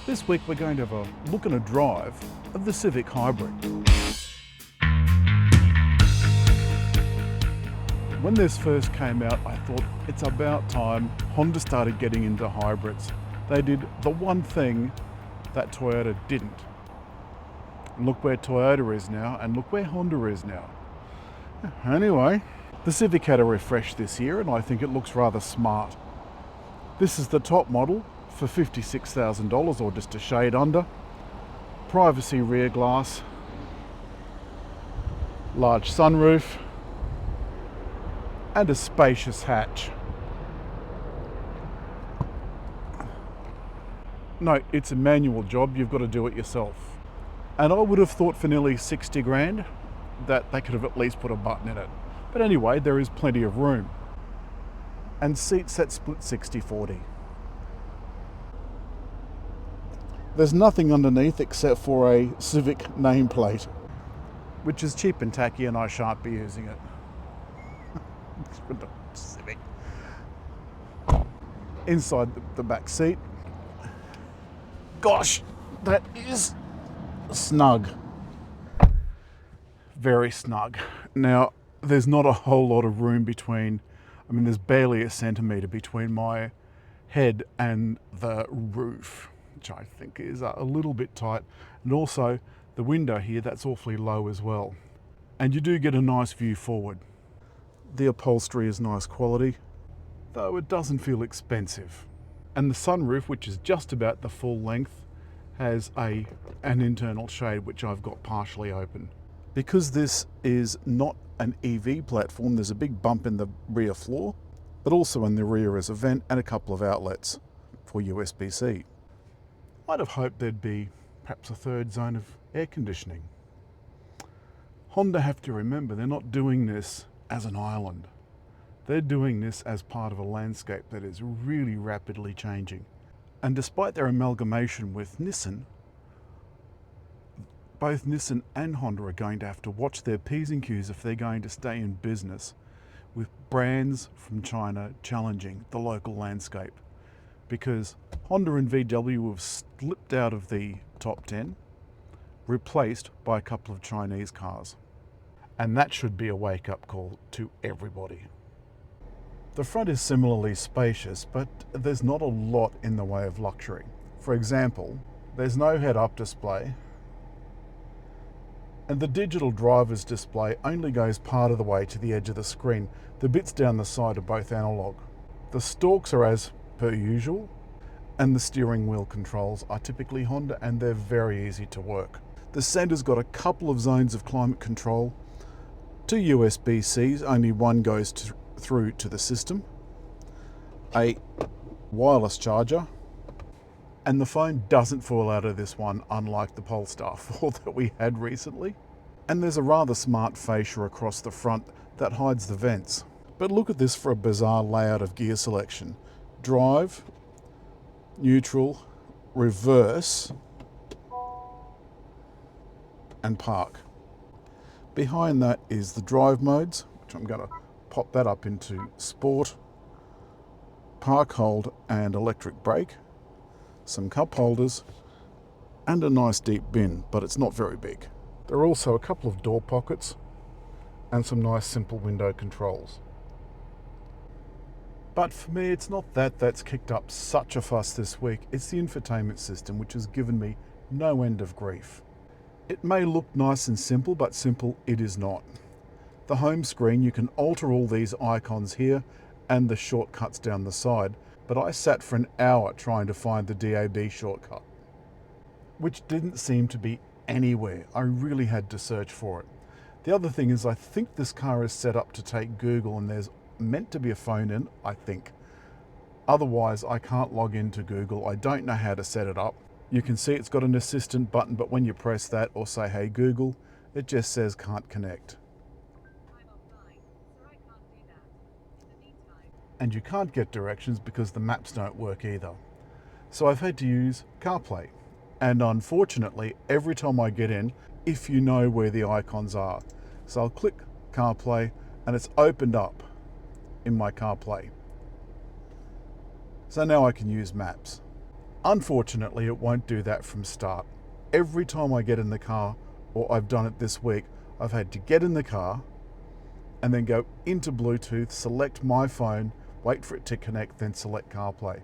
This week we're going to have a look and a drive of the Civic Hybrid. When this first came out, I thought it's about time Honda started getting into hybrids. They did the one thing that Toyota didn't. And look where Toyota is now, and look where Honda is now. Anyway, the Civic had a refresh this year, and I think it looks rather smart. This is the top model for $56,000 or just a shade under. Privacy rear glass, large sunroof, and a spacious hatch. Note, it's a manual job, you've got to do it yourself. And I would have thought for nearly 60 grand that they could have at least put a button in it. But anyway, there is plenty of room. And seats that split 60-40. There's nothing underneath except for a Civic nameplate, which is cheap and tacky and I shan't be using it. Civic. Inside the back seat. Gosh, that is snug. Very snug. Now, there's not a whole lot of room between, there's barely a centimetre between my head and the roof, which I think is a little bit tight. And also the window here, that's awfully low as well. And you do get a nice view forward. The upholstery is nice quality, though it doesn't feel expensive. And the sunroof, which is just about the full length, has an internal shade which I've got partially open. Because this is not an EV platform, there's a big bump in the rear floor, but also in the rear is a vent and a couple of outlets for USB-C. I'd have hoped there'd be perhaps a third zone of air conditioning. Honda have to remember they're not doing this as an island. They're doing this as part of a landscape that is really rapidly changing. And despite their amalgamation with Nissan, both Nissan and Honda are going to have to watch their P's and Q's if they're going to stay in business with brands from China challenging the local landscape. Because Honda and VW have slipped out of the top 10, replaced by a couple of Chinese cars. And that should be a wake-up call to everybody. The front is similarly spacious, but there's not a lot in the way of luxury. For example, there's no head-up display, and the digital driver's display only goes part of the way to the edge of the screen. The bits down the side are both analog. The stalks are as per usual, and the steering wheel controls are typically Honda, and they're very easy to work. The center's got a couple of zones of climate control, 2 USB-Cs, only one goes through to the system, a wireless charger, and the phone doesn't fall out of this one, unlike the Polestar 4 that we had recently. And there's a rather smart fascia across the front that hides the vents. But look at this for a bizarre layout of gear selection. Drive, neutral, reverse, and park. Behind that is the drive modes, which I'm going to pop that up into sport, park hold and electric brake, some cup holders, and a nice deep bin, but it's not very big. There are also a couple of door pockets and some nice simple window controls. But for me, it's not that's kicked up such a fuss this week. It's the infotainment system, which has given me no end of grief. It may look nice and simple, but simple it is not. The home screen, you can alter all these icons here and the shortcuts down the side, but I sat for an hour trying to find the DAB shortcut, which didn't seem to be anywhere. I really had to search for it. The other thing is I think this car is set up to take Google, and there's meant to be a phone in, I think. Otherwise, I can't log into Google. I don't know how to set it up. You can see it's got an assistant button, but when you press that or say, "Hey Google," it just says can't connect. And you can't get directions because the maps don't work either. So I've had to use CarPlay. And unfortunately, every time I get in, if you know where the icons are. So I'll click CarPlay and it's opened up in my CarPlay. So now I can use maps. Unfortunately, it won't do that from start. Every time I get in the car, or I've done it this week, I've had to get in the car and then go into Bluetooth, select my phone, wait for it to connect, then select CarPlay.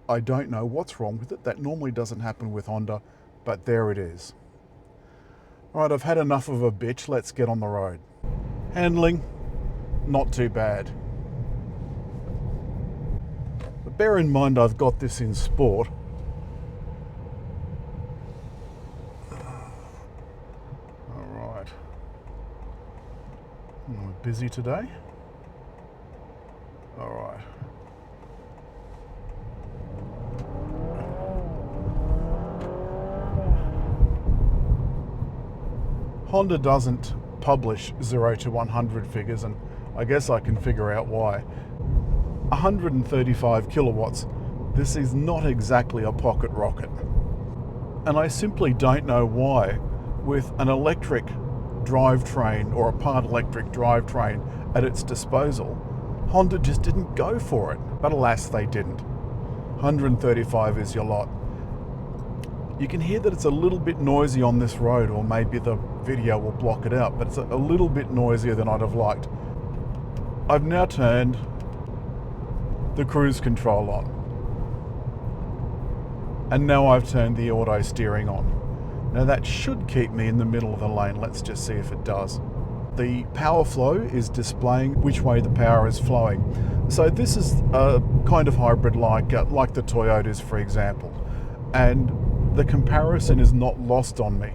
I don't know what's wrong with it. That normally doesn't happen with Honda, but there it is. All right, I've had enough of a bitch. Let's get on the road. Handling, not too bad. But bear in mind I've got this in sport. All right. Am I busy today? All right. Honda doesn't publish 0 to 100 figures, and I guess I can figure out why. 135 kilowatts, this is not exactly a pocket rocket. And I simply don't know why, with an electric drivetrain or a part electric drivetrain at its disposal, Honda just didn't go for it. But alas, they didn't. 135 is your lot. You can hear that it's a little bit noisy on this road, or maybe the video will block it out, but it's a little bit noisier than I'd have liked. I've now turned the cruise control on. And now I've turned the auto steering on. Now that should keep me in the middle of the lane. Let's just see if it does. The power flow is displaying which way the power is flowing. So this is a kind of hybrid like the Toyotas, for example. And the comparison is not lost on me,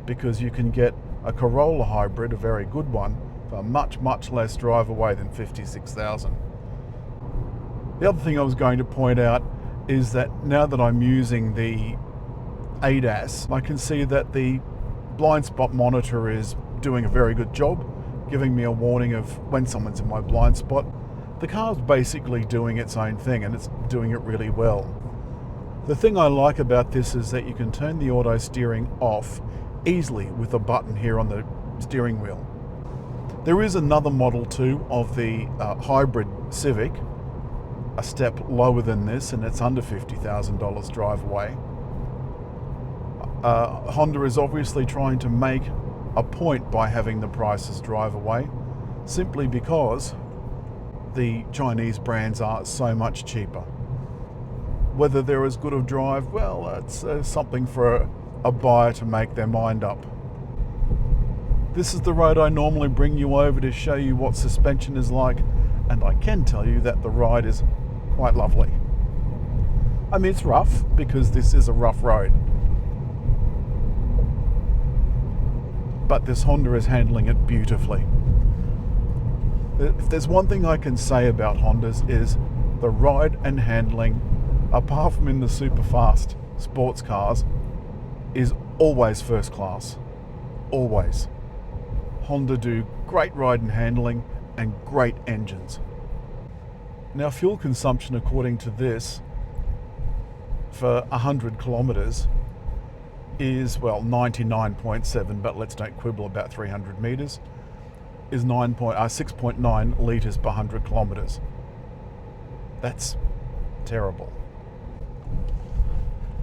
because you can get a Corolla hybrid, a very good one, for much, much less drive away than 56,000. The other thing I was going to point out is that now that I'm using the ADAS, I can see that the blind spot monitor is doing a very good job, giving me a warning of when someone's in my blind spot. The car's basically doing its own thing, and it's doing it really well. The thing I like about this is that you can turn the auto steering off easily with a button here on the steering wheel. There is another model too of the hybrid Civic, a step lower than this, and it's under $50,000 drive away. Honda is obviously trying to make a point by having the prices drive away, simply because the Chinese brands are so much cheaper. Whether they're as good of drive, well, it's something for a buyer to make their mind up. This is the road I normally bring you over to show you what suspension is like, and I can tell you that the ride is quite lovely. I mean, it's rough because this is a rough road, but this Honda is handling it beautifully. If there's one thing I can say about Hondas, is the ride and handling, apart from in the super fast sports cars, is always first class. Always. Honda do great ride and handling and great engines. Now, fuel consumption according to this for 100 kilometers is, well, 99.7, but let's don't quibble about 300 meters, is 6.9 liters per 100 kilometers. That's terrible.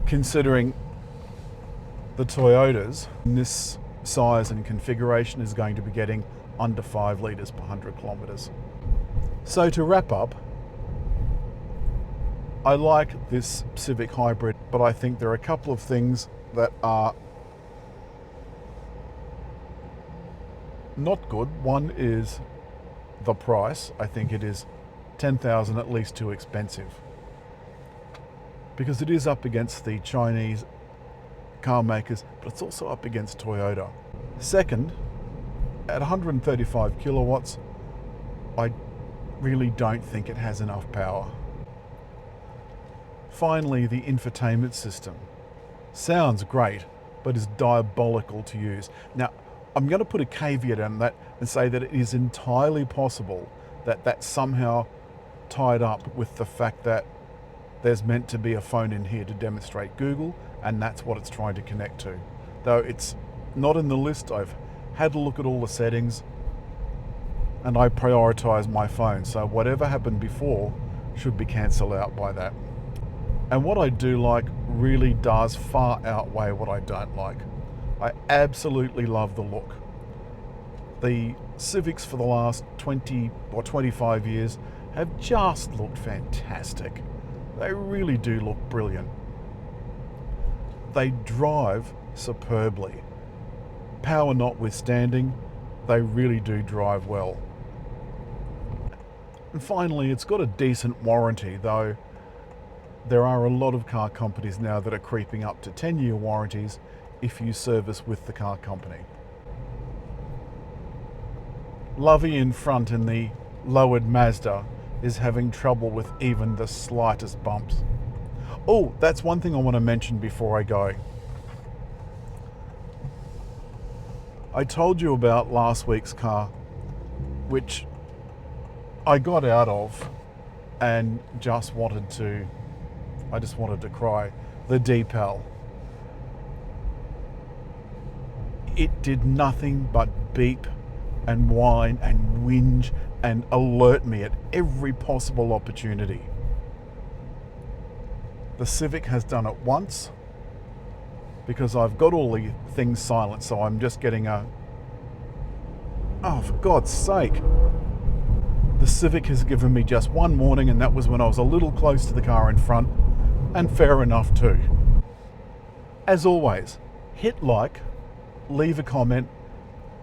Considering the Toyotas in this size and configuration is going to be getting under 5 liters per 100 kilometers. So to wrap up, I like this Civic hybrid, but I think there are a couple of things that are not good. One is the price. I think it is $10,000 at least too expensive, because it is up against the Chinese car makers, but it's also up against Toyota. Second, at 135 kilowatts, I really don't think it has enough power. Finally, the infotainment system sounds great, but is diabolical to use. Now, I'm going to put a caveat on that and say that it is entirely possible that that's somehow tied up with the fact that there's meant to be a phone in here to demonstrate Google, and that's what it's trying to connect to. Though it's not in the list, I've had a look at all the settings and I prioritize my phone, so whatever happened before should be cancelled out by that. And what I do like really does far outweigh what I don't like. I absolutely love the look. The Civics for the last 20 or 25 years have just looked fantastic. They really do look brilliant. They drive superbly. Power notwithstanding, they really do drive well. And finally, it's got a decent warranty, though there are a lot of car companies now that are creeping up to 10-year warranties if you service with the car company. Lovey in front in the lowered Mazda is having trouble with even the slightest bumps. Oh, that's one thing I want to mention before I go. I told you about last week's car, which I got out of and I just wanted to cry. The Deepal. It did nothing but beep and whine and whinge and alert me at every possible opportunity. The Civic has done it once because I've got all the things silent, so I'm just getting a, oh, for God's sake. The Civic has given me just one warning, and that was when I was a little close to the car in front, and fair enough too. As always, hit like, leave a comment,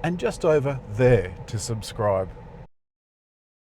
and just over there to subscribe.